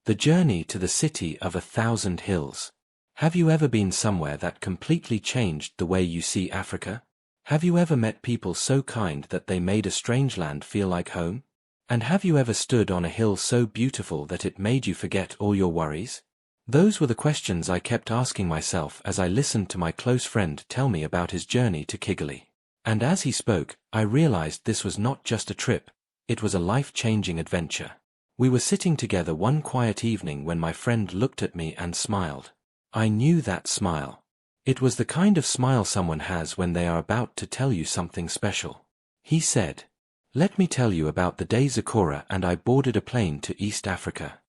The journey to the city of 1,000 hills. Have you ever been somewhere that completely changed the way you see Africa? Have you ever met people so kind that they made a strange land feel like home? And have you ever stood on a hill so beautiful that it made you forget all your worries? Those were the questions I kept asking myself as I listened to my close friend tell me about his journey to Kigali. And as he spoke, I realized this was not just a trip, it was a life-changing adventure. We were sitting together one quiet evening when my friend looked at me and smiled. I knew that smile. It was the kind of smile someone has when they are about to tell you something special. He said, "Let me tell you about the day Zikora and I boarded a plane to East Africa."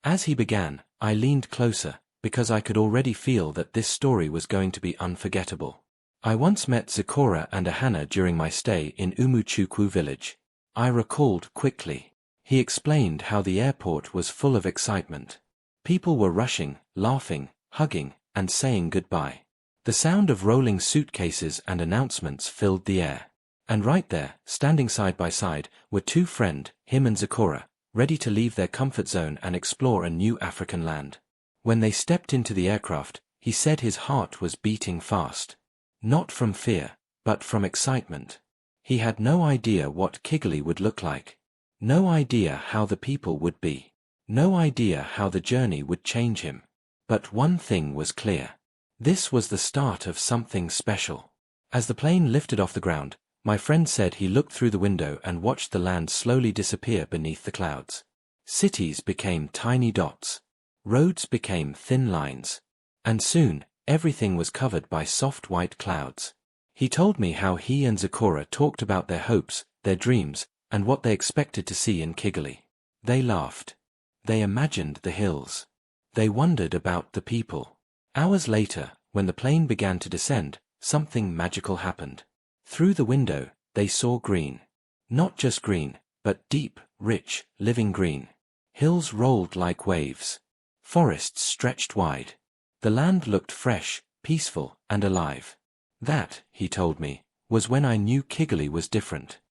As he began, I leaned closer, because I could already feel that this story was going to be unforgettable. I once met Zikora and Ahana during my stay in CHUK'MA village. I recalled quickly. He explained how the airport was full of excitement. People were rushing, laughing, hugging, and saying goodbye. The sound of rolling suitcases and announcements filled the air. And right there, standing side by side, were two friends, him and Zikora, ready to leave their comfort zone and explore a new African land. When they stepped into the aircraft, he said his heart was beating fast. Not from fear, but from excitement. He had no idea what Kigali would look like. No idea how the people would be. No idea how the journey would change him. But one thing was clear. This was the start of something special. As the plane lifted off the ground, my friend said he looked through the window and watched the land slowly disappear beneath the clouds. Cities became tiny dots. Roads became thin lines. And soon, everything was covered by soft white clouds. He told me how he and Zikora talked about their hopes, their dreams, and what they expected to see in Kigali. They laughed. They imagined the hills. They wondered about the people. Hours later, when the plane began to descend, something magical happened. Through the window, they saw green. Not just green, but deep, rich, living green. Hills rolled like waves. Forests stretched wide. The land looked fresh, peaceful, and alive. That, he told me, was when I knew Kigali was different.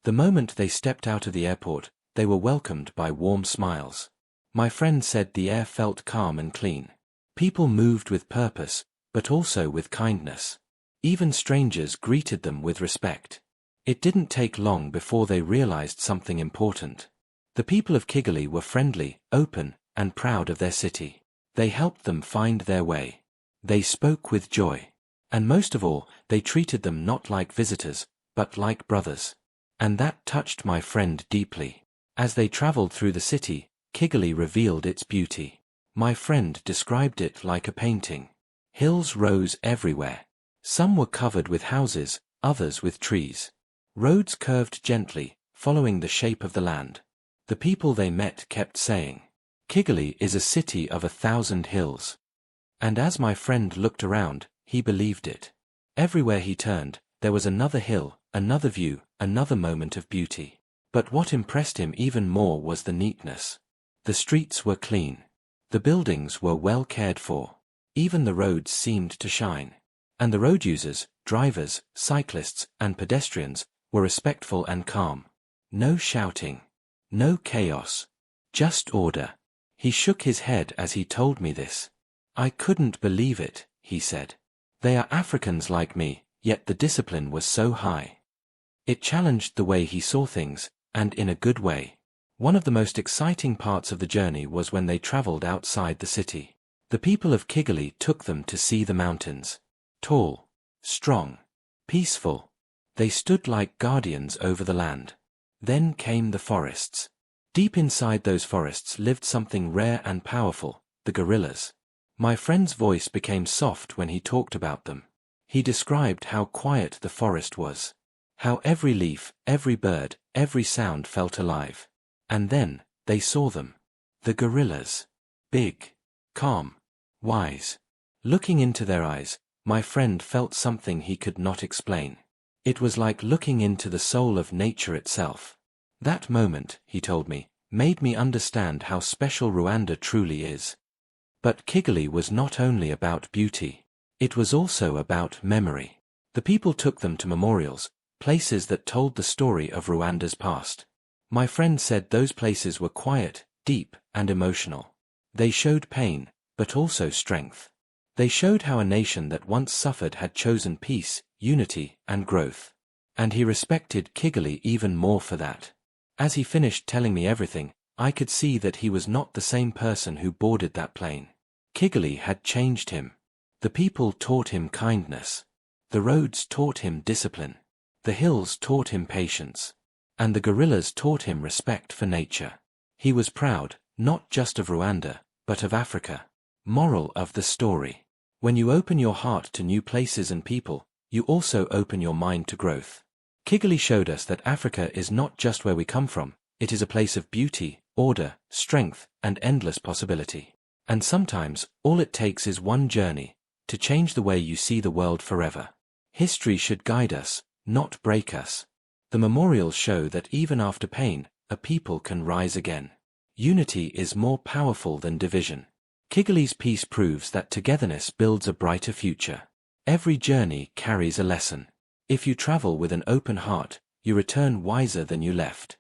The moment they stepped out of the airport, they were welcomed by warm smiles. My friend said the air felt calm and clean. People moved with purpose, but also with kindness. Even strangers greeted them with respect. It didn't take long before they realized something important. The people of Kigali were friendly, open, and proud of their city. They helped them find their way. They spoke with joy. And most of all, they treated them not like visitors, but like brothers. And that touched my friend deeply. As they traveled through the city, Kigali revealed its beauty. My friend described it like a painting. Hills rose everywhere. Some were covered with houses, others with trees. Roads curved gently, following the shape of the land. The people they met kept saying, "Kigali is a city of 1,000 hills." And as my friend looked around, he believed it. Everywhere he turned, there was another hill, another view, another moment of beauty. But what impressed him even more was the neatness. The streets were clean. The buildings were well cared for. Even the roads seemed to shine. And the road users, drivers, cyclists, and pedestrians, were respectful and calm. No shouting. No chaos. Just order. He shook his head as he told me this. "I couldn't believe it," he said. "They are Africans like me, yet the discipline was so high." It challenged the way he saw things, and in a good way. One of the most exciting parts of the journey was when they traveled outside the city. The people of Kigali took them to see the mountains. Tall, strong, peaceful. They stood like guardians over the land. Then came the forests. Deep inside those forests lived something rare and powerful, the gorillas. My friend's voice became soft when he talked about them. He described how quiet the forest was. How every leaf, every bird, every sound felt alive. And then, they saw them. The gorillas. Big. Calm. Wise. Looking into their eyes, my friend felt something he could not explain. It was like looking into the soul of nature itself. That moment, he told me, made me understand how special Rwanda truly is. But Kigali was not only about beauty. It was also about memory. The people took them to memorials, places that told the story of Rwanda's past. My friend said those places were quiet, deep, and emotional. They showed pain, but also strength. They showed how a nation that once suffered had chosen peace, unity, and growth. And he respected Kigali even more for that. As he finished telling me everything, I could see that he was not the same person who boarded that plane. Kigali had changed him. The people taught him kindness. The roads taught him discipline. The hills taught him patience. And the gorillas taught him respect for nature. He was proud, not just of Rwanda, but of Africa. Moral of the story. When you open your heart to new places and people, you also open your mind to growth. Kigali showed us that Africa is not just where we come from, it is a place of beauty, order, strength, and endless possibility. And sometimes, all it takes is one journey to change the way you see the world forever. History should guide us, not break us. The memorials show that even after pain, a people can rise again. Unity is more powerful than division. Kigali's peace proves that togetherness builds a brighter future. Every journey carries a lesson. If you travel with an open heart, you return wiser than you left.